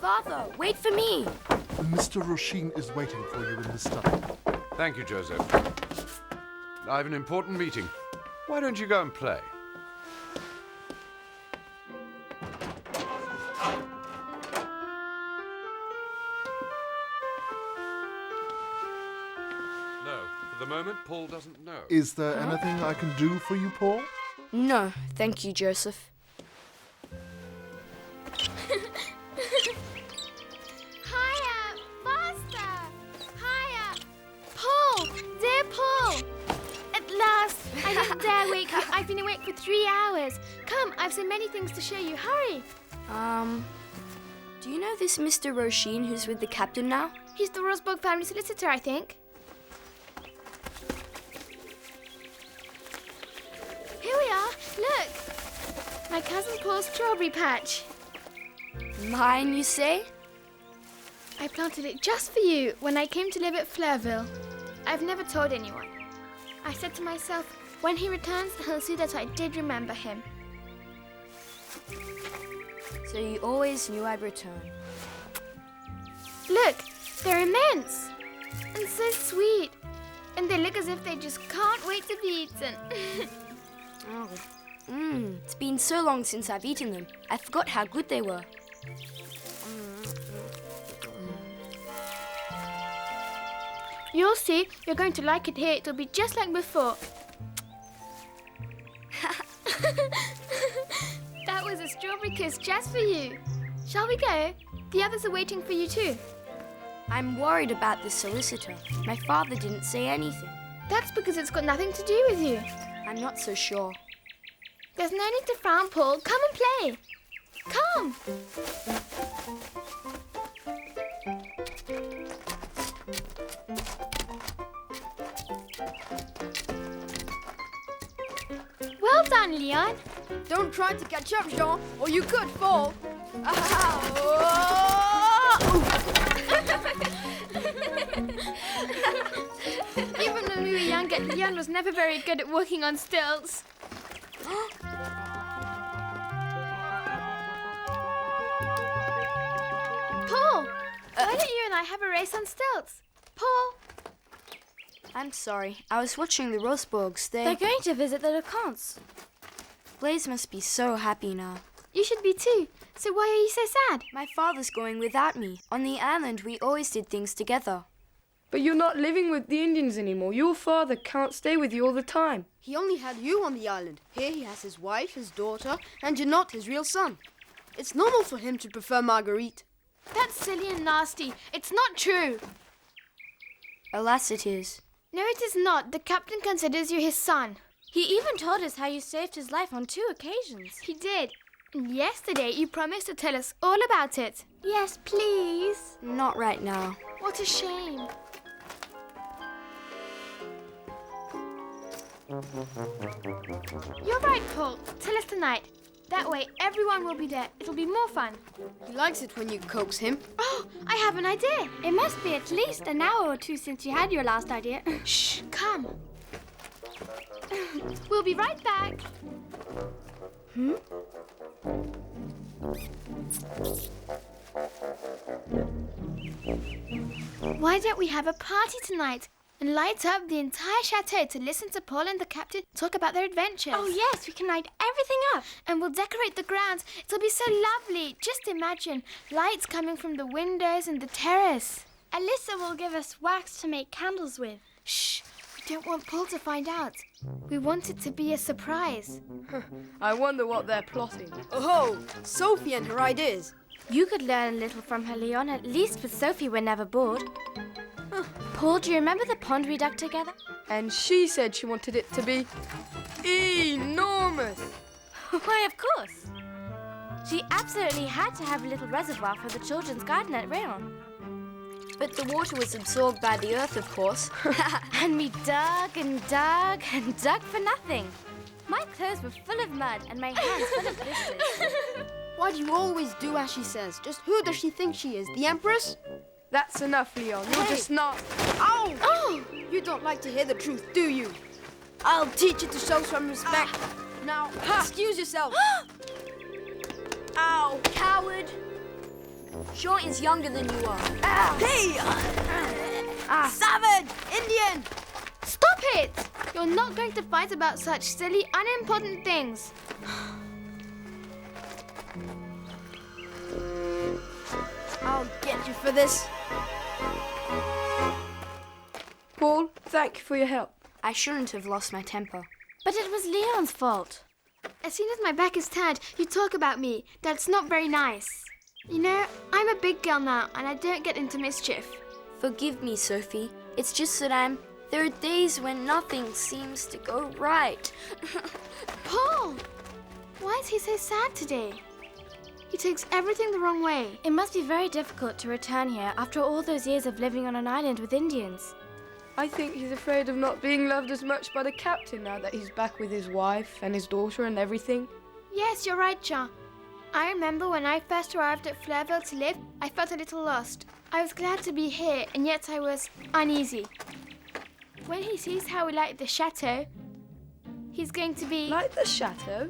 Father, wait for me. Mr. Roisin is waiting for you in the study. Thank you, Joseph. I have an important meeting. Why don't you go and play? No, for the moment, Paul doesn't know. Is there anything I can do for you, Paul? No, thank you, Joseph. Higher! Faster! Higher! Paul! Dear Paul! At last! I didn't dare wake you. I've been awake for 3 hours. Come, I've so many things to show you. Hurry! Do you know this Mr. Roisin who's with the captain now? He's the Rosbourg family solicitor, I think. Here we are. Look! My cousin Paul's strawberry patch. Mine, you say? I planted it just for you when I came to live at Fleurville. I've never told anyone. I said to myself, when he returns, he'll see that I did remember him. So you always knew I'd return. Look, they're immense and so sweet. And they look as if they just can't wait to be eaten. It's been so long since I've eaten them. I forgot how good they were. You'll see, you're going to like it here. It'll be just like before. That was a strawberry kiss just for you. Shall we go? The others are waiting for you too. I'm worried about the solicitor. My father didn't say anything. That's because it's got nothing to do with you. I'm not so sure. There's no need to frown, Paul. Come and play. Come. Well done, Leon. Don't try to catch up, Jean, or you could fall. Even when we were younger, Leon was never very good at walking on stilts. Paul, why don't you and I have a race on stilts? Paul. I'm sorry. I was watching the Rosbourgs. They're going to visit the Lecontes. Blaise must be so happy now. You should be too. So why are you so sad? My father's going without me. On the island, we always did things together. But you're not living with the Indians anymore. Your father can't stay with you all the time. He only had you on the island. Here he has his wife, his daughter, and you're not his real son. It's normal for him to prefer Marguerite. That's silly and nasty. It's not true. Alas, it is. No, it is not. The captain considers you his son. He even told us how you saved his life on 2 occasions. He did. And yesterday you promised to tell us all about it. Yes, please. Not right now. What a shame. You're right, Paul. Tell us tonight. That way everyone will be there. It'll be more fun. He likes it when you coax him. Oh, I have an idea. It must be at least an hour or 2 since you had your last idea. Shh, come. We'll be right back. Why don't we have a party tonight? and light up the entire chateau to listen to Paul and the captain talk about their adventures. Oh, yes, we can light everything up. And we'll decorate the grounds. It'll be so lovely. Just imagine lights coming from the windows and the terrace. Elisa will give us wax to make candles with. Shh, we don't want Paul to find out. We want it to be a surprise. I wonder what they're plotting. Oh, Sophie and her ideas. You could learn a little from her, Leon. At least with Sophie, we're never bored. Paul, do you remember the pond we dug together? And she said she wanted it to be enormous. Why, of course. She absolutely had to have a little reservoir for the children's garden at Rayon. But the water was absorbed by the earth, of course. And we dug and dug and dug for nothing. My clothes were full of mud and my hands full of blisters. Why do you always do as she says? Just who does she think she is? The Empress? That's enough, Leon. You're just not... Ow! Oh! You don't like to hear the truth, do you? I'll teach you to show some respect. Now, excuse yourself. Ow, coward! Jean is younger than you are. Hey! Savage! Indian! Stop it! You're not going to fight about such silly, unimportant things. I'll get you for this. Paul, thank you for your help. I shouldn't have lost my temper. But it was Leon's fault. As soon as my back is turned, you talk about me. That's not very nice. You know, I'm a big girl now, and I don't get into mischief. Forgive me, Sophie. It's just that there are days when nothing seems to go right. Paul! Why is he so sad today? He takes everything the wrong way. It must be very difficult to return here after all those years of living on an island with Indians. I think he's afraid of not being loved as much by the captain now that he's back with his wife and his daughter and everything. Yes, you're right, Jean. I remember when I first arrived at Fleurville to live, I felt a little lost. I was glad to be here, and yet I was uneasy. When he sees how we light the chateau, he's going to be... Like the chateau?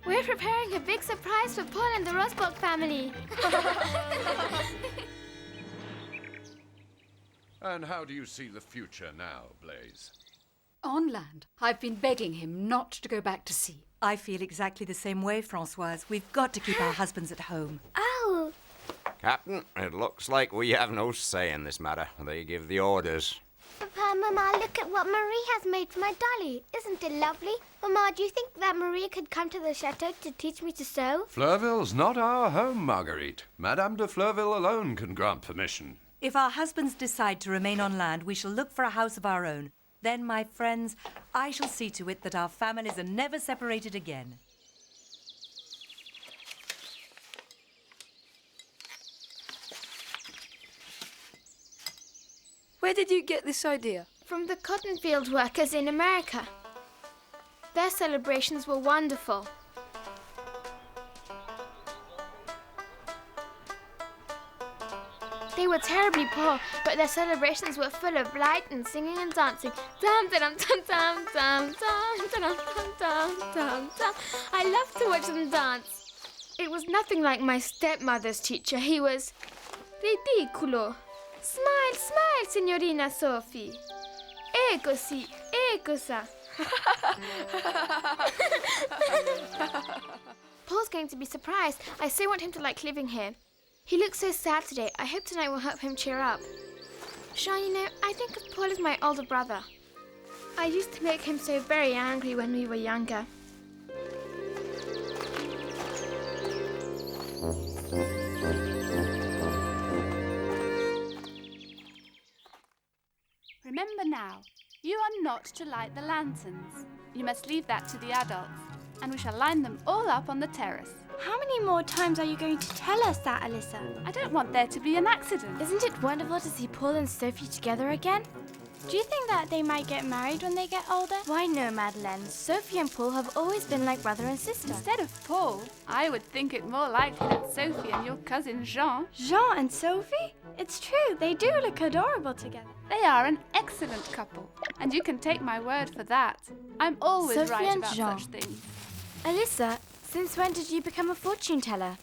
We're preparing a big surprise for Paul and the Rosbourg family. And how do you see the future now, Blaise? On land, I've been begging him not to go back to sea. I feel exactly the same way, Françoise. We've got to keep our husbands at home. Oh! Captain, it looks like we have no say in this matter. They give the orders. Papa, Mama, look at what Marie has made for my dolly. Isn't it lovely? Mama, do you think that Marie could come to the chateau to teach me to sew? Fleurville's not our home, Marguerite. Madame de Fleurville alone can grant permission. If our husbands decide to remain on land, we shall look for a house of our own. Then, my friends, I shall see to it that our families are never separated again. Where did you get this idea? From the cotton field workers in America. Their celebrations were wonderful. They were terribly poor, but their celebrations were full of light and singing and dancing. Dum dum dum dum dum dum dum dum dum dum. I loved to watch them dance. It was nothing like my stepmother's teacher. He was ridicolo. Smile, smile, signorina Sophie. E così, e cosa. Paul's going to be surprised. I so want him to like living here. He looks so sad today. I hope tonight will help him cheer up. Jean, you know, I think of Paul as my older brother. I used to make him so very angry when we were younger. Remember now, you are not to light the lanterns. You must leave that to the adults, and we shall line them all up on the terrace. How many more times are you going to tell us that, Elisa? I don't want there to be an accident. Isn't it wonderful to see Paul and Sophie together again? Do you think that they might get married when they get older? Why no, Madeleine. Sophie and Paul have always been like brother and sister. Instead of Paul, I would think it more likely that Sophie and your cousin Jean... Jean and Sophie? It's true, they do look adorable together. They are an excellent couple, and you can take my word for that. I'm always Sophie right and about Jean. such things. Elisa, since when did you become a fortune teller?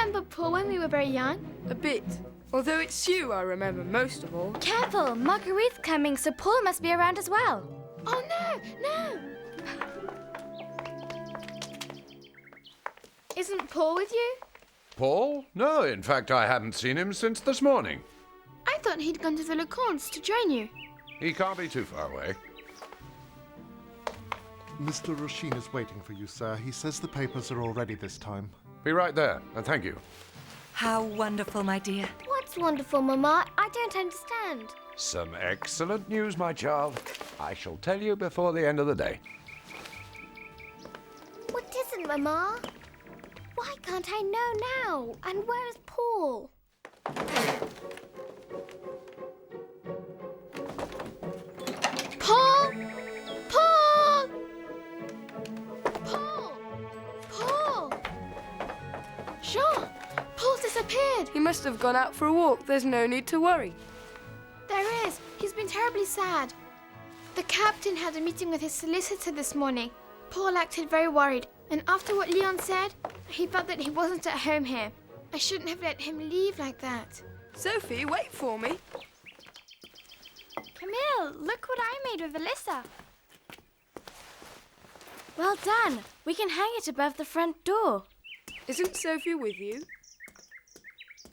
remember Paul when we were very young? A bit. Although it's you I remember most of all. Careful, Marguerite's coming, so Paul must be around as well. Oh no, no! Isn't Paul with you? Paul? No, in fact, I haven't seen him since this morning. I thought he'd gone to the Lecontes to join you. He can't be too far away. Mr. Roshin is waiting for you, sir. He says the papers are all ready this time. Be right there, and thank you. How wonderful, my dear. What's wonderful, Mama? I don't understand. Some excellent news, my child. I shall tell you before the end of the day. What is it, Mama? Why can't I know now? And where is Paul? Paul! Paul! Paul! Paul! Jean! Paul's disappeared! He must have gone out for a walk. There's no need to worry. There is. He's been terribly sad. The captain had a meeting with his solicitor this morning. Paul acted very worried, and after what Leon said, he felt that he wasn't at home here. I shouldn't have let him leave like that. Sophie, wait for me. Camille, look what I made with Elisa. Well done. We can hang it above the front door. Isn't Sophie with you?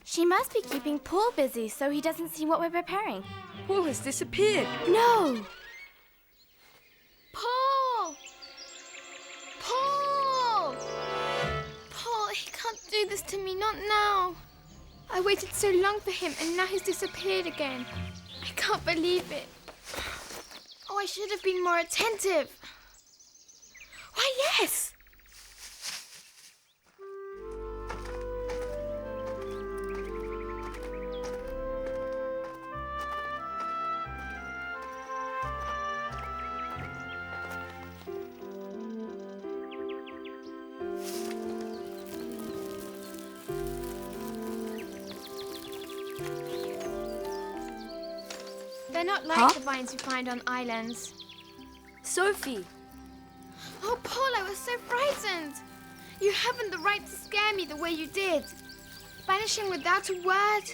She must be keeping Paul busy so he doesn't see what we're preparing. Paul has disappeared. No! Paul! Paul! Paul, he can't do this to me, not now. I waited so long for him and now he's disappeared again. I can't believe it. Oh, I should have been more attentive. Why, yes! They're not like the vines you find on islands. Sophie! Oh, Paul, I was so frightened. You haven't the right to scare me the way you did. Vanishing without a word.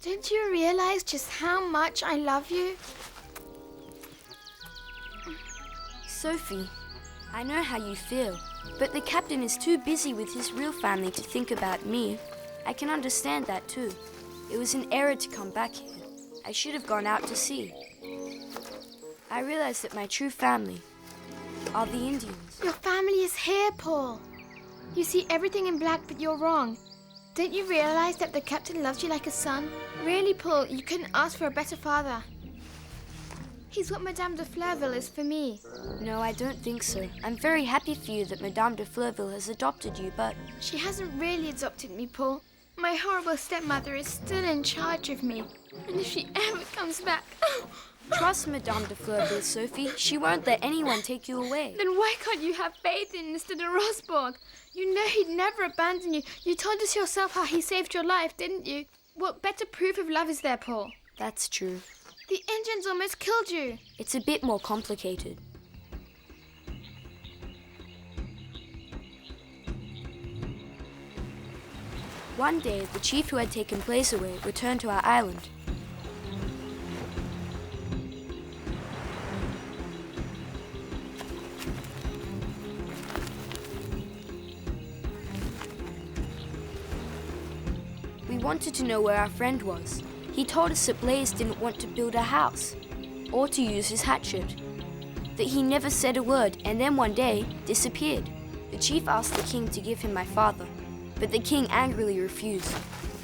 Don't you realize just how much I love you? Sophie, I know how you feel, but the captain is too busy with his real family to think about me. I can understand that too. It was an error to come back here. I should have gone out to sea. I realized that my true family are the Indians. Your family is here, Paul. You see everything in black, but you're wrong. Don't you realize that the captain loves you like a son? Really, Paul, you couldn't ask for a better father. He's what Madame de Fleurville is for me. No, I don't think so. I'm very happy for you that Madame de Fleurville has adopted you, but... She hasn't really adopted me, Paul. My horrible stepmother is still in charge of me. And if she ever comes back... Trust Madame de Fleurville, Sophie. She won't let anyone take you away. Then why can't you have faith in Mr. de Rosbourg? You know he'd never abandon you. You told us yourself how he saved your life, didn't you? What better proof of love is there, Paul? That's true. The Indians almost killed you. It's a bit more complicated. One day, the chief who had taken Blaze away returned to our island. We wanted to know where our friend was. He told us that Blaze didn't want to build a house or to use his hatchet, that he never said a word and then one day disappeared. The chief asked the king to give him my father, but the king angrily refused.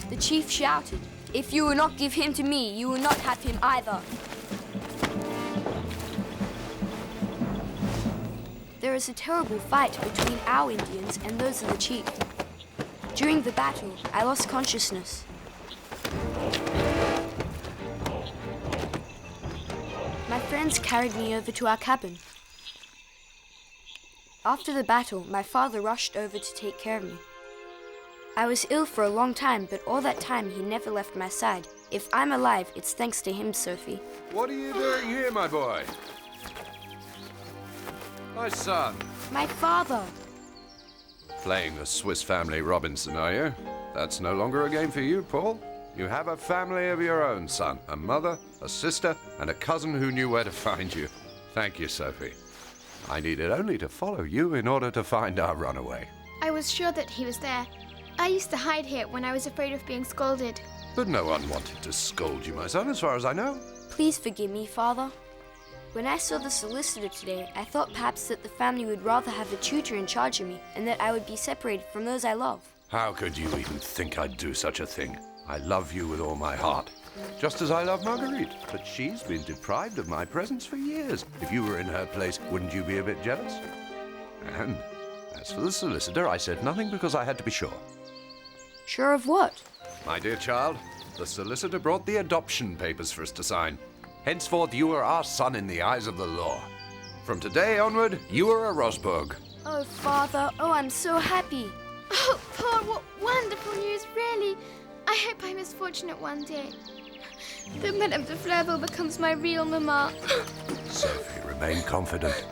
The chief shouted, "If you will not give him to me, you will not have him either." There is a terrible fight between our Indians and those of the chief. During the battle, I lost consciousness. My friends carried me over to our cabin. After the battle, my father rushed over to take care of me. I was ill for a long time, but all that time he never left my side. If I'm alive, it's thanks to him, Sophie. What are you doing here, my boy? My son. My father. Playing the Swiss Family Robinson, are you? That's no longer a game for you, Paul. You have a family of your own, son. A mother, a sister, and a cousin who knew where to find you. Thank you, Sophie. I needed only to follow you in order to find our runaway. I was sure that he was there. I used to hide here when I was afraid of being scolded. But no one wanted to scold you, my son, as far as I know. Please forgive me, Father. When I saw the solicitor today, I thought perhaps that the family would rather have a tutor in charge of me and that I would be separated from those I love. How could you even think I'd do such a thing? I love you with all my heart, just as I love Marguerite. But she's been deprived of my presence for years. If you were in her place, wouldn't you be a bit jealous? And as for the solicitor, I said nothing because I had to be sure. Sure of what? My dear child, the solicitor brought the adoption papers for us to sign. Henceforth, you are our son in the eyes of the law. From today onward, you are a Rosbourg. Oh, Father, oh, I'm so happy. Oh, Paul, what wonderful news, really. I hope I'm as fortunate one day that Madame de Fleurville becomes my real mamma. Sophie, remain confident.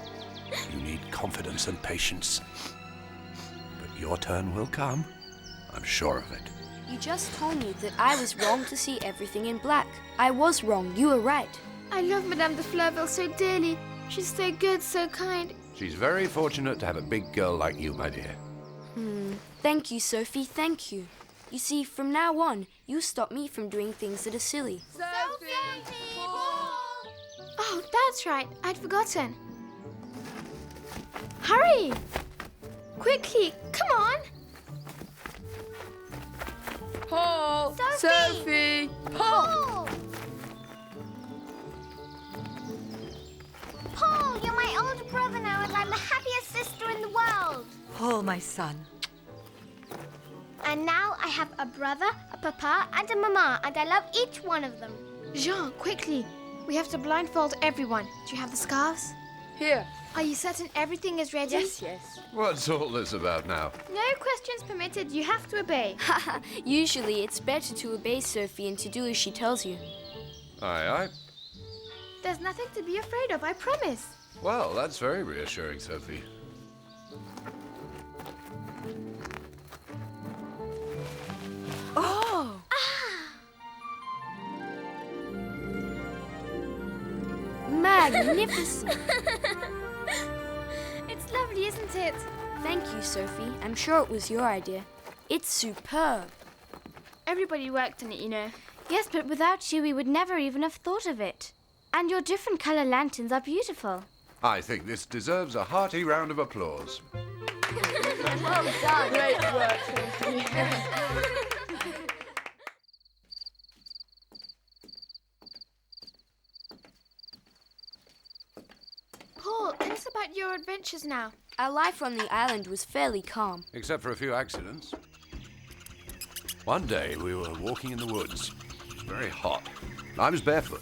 You need confidence and patience. But your turn will come. I'm sure of it. You just told me that I was wrong to see everything in black. I was wrong. You were right. I love Madame de Fleurville so dearly. She's so good, so kind. She's very fortunate to have a big girl like you, my dear. Thank you, Sophie. Thank you. You see, from now on, you stop me from doing things that are silly. Sophie! Oh, that's right. I'd forgotten. Hurry! Quickly, come on! Paul! Sophie! Paul! Paul, you're my older brother now, and I'm the happiest sister in the world. Paul, my son. And now I have a brother, a papa, and a mama, and I love each one of them. Jean, quickly. We have to blindfold everyone. Do you have the scarves? Here. Are you certain everything is ready? Yes. What's all this about now? No questions permitted. You have to obey. Usually, it's better to obey Sophie and to do as she tells you. Aye, aye. There's nothing to be afraid of, I promise. Well, that's very reassuring, Sophie. Oh! Magnificent! It's lovely, isn't it? Thank you, Sophie. I'm sure it was your idea. It's superb. Everybody worked on it, you know. Yes, but without you, we would never even have thought of it. And your different colour lanterns are beautiful. I think this deserves a hearty round of applause. Well done. Great work, Sophie. Paul, tell us about your adventures now. Our life on the island was fairly calm. Except for a few accidents. One day we were walking in the woods. It was very hot. I was barefoot.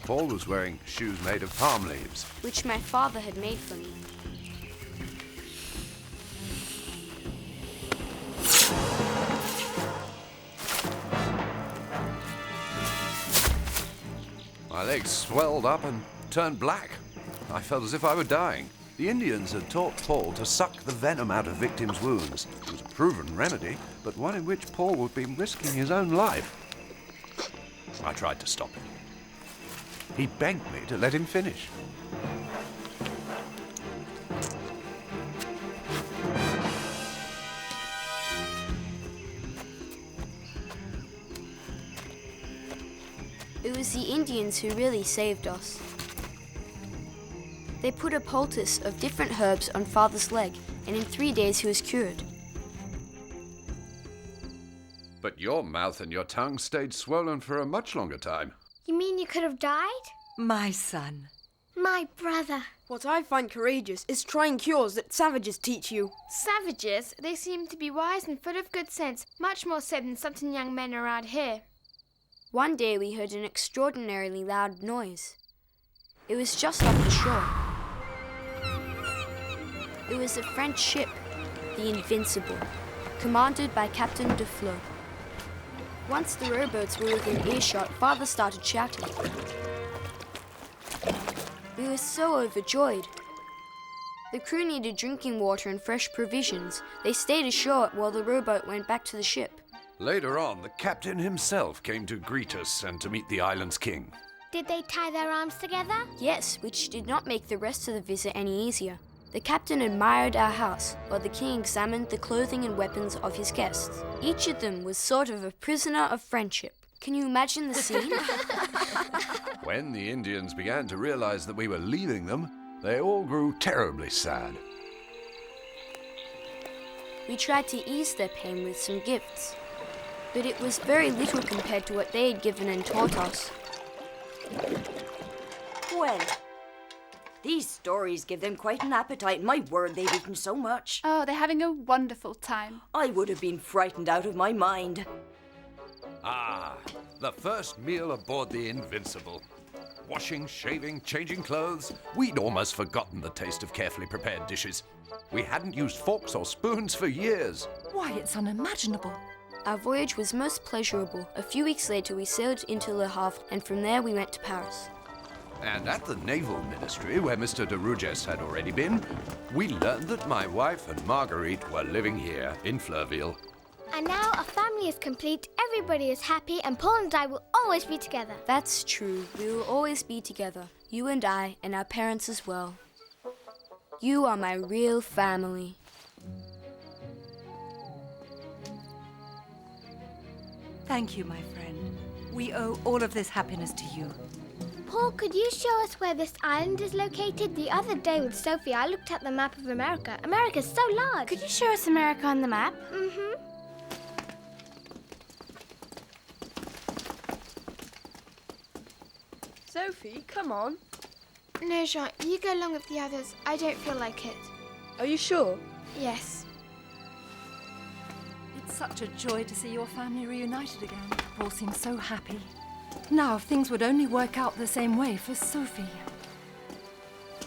Paul was wearing shoes made of palm leaves. Which my father had made for me. My legs swelled up and turned black. I felt as if I were dying. The Indians had taught Paul to suck the venom out of victims' wounds. It was a proven remedy, but one in which Paul would be risking his own life. I tried to stop him. He begged me to let him finish. It was the Indians who really saved us. They put a poultice of different herbs on Father's leg, and in 3 days he was cured. But your mouth and your tongue stayed swollen for a much longer time. You mean you could have died? My son. My brother. What I find courageous is trying cures that savages teach you. Savages? They seem to be wise and full of good sense, much more so than certain young men around here. One day we heard an extraordinarily loud noise. It was just off the shore. It was a French ship, the Invincible, commanded by Captain de Fleur. Once the rowboats were within earshot, Father started shouting. We were so overjoyed. The crew needed drinking water and fresh provisions. They stayed ashore while the rowboat went back to the ship. Later on, the captain himself came to greet us and to meet the island's king. Did they tie their arms together? Yes, which did not make the rest of the visit any easier. The captain admired our house, while the king examined the clothing and weapons of his guests. Each of them was sort of a prisoner of friendship. Can you imagine the scene? When the Indians began to realize that we were leaving them, they all grew terribly sad. We tried to ease their pain with some gifts, but it was very little compared to what they had given and taught us. Well, these stories give them quite an appetite. My word, they've eaten so much. Oh, they're having a wonderful time. I would have been frightened out of my mind. Ah, the first meal aboard the Invincible. Washing, shaving, changing clothes. We'd almost forgotten the taste of carefully prepared dishes. We hadn't used forks or spoons for years. Why, it's unimaginable. Our voyage was most pleasurable. A few weeks later, we sailed into Le Havre, and from there we went to Paris. And at the Naval Ministry, where Mr. de Rouges had already been, we learned that my wife and Marguerite were living here in Fleurville. And now our family is complete, everybody is happy, and Paul and I will always be together. That's true. We will always be together. You and I, and our parents as well. You are my real family. Thank you, my friend. We owe all of this happiness to you. Paul, could you show us where this island is located? The other day with Sophie, I looked at the map of America. America's so large. Could you show us America on the map? Mm-hmm. Sophie, come on. No, Jean, you go along with the others. I don't feel like it. Are you sure? Yes. It's such a joy to see your family reunited again. Paul seems so happy. Now, if things would only work out the same way for Sophie.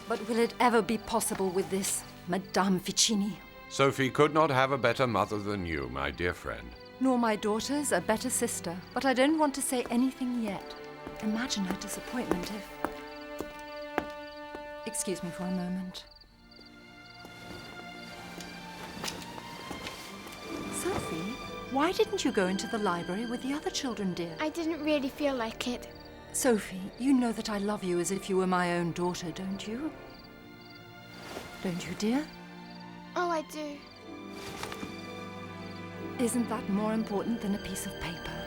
But will it ever be possible with this Madame Ficini? Sophie could not have a better mother than you, my dear friend. Nor my daughters a better sister. But I don't want to say anything yet. Imagine her disappointment if... Excuse me for a moment. Sophie, why didn't you go into the library with the other children, dear? I didn't really feel like it. Sophie, you know that I love you as if you were my own daughter, don't you? Don't you, dear? Oh, I do. Isn't that more important than a piece of paper?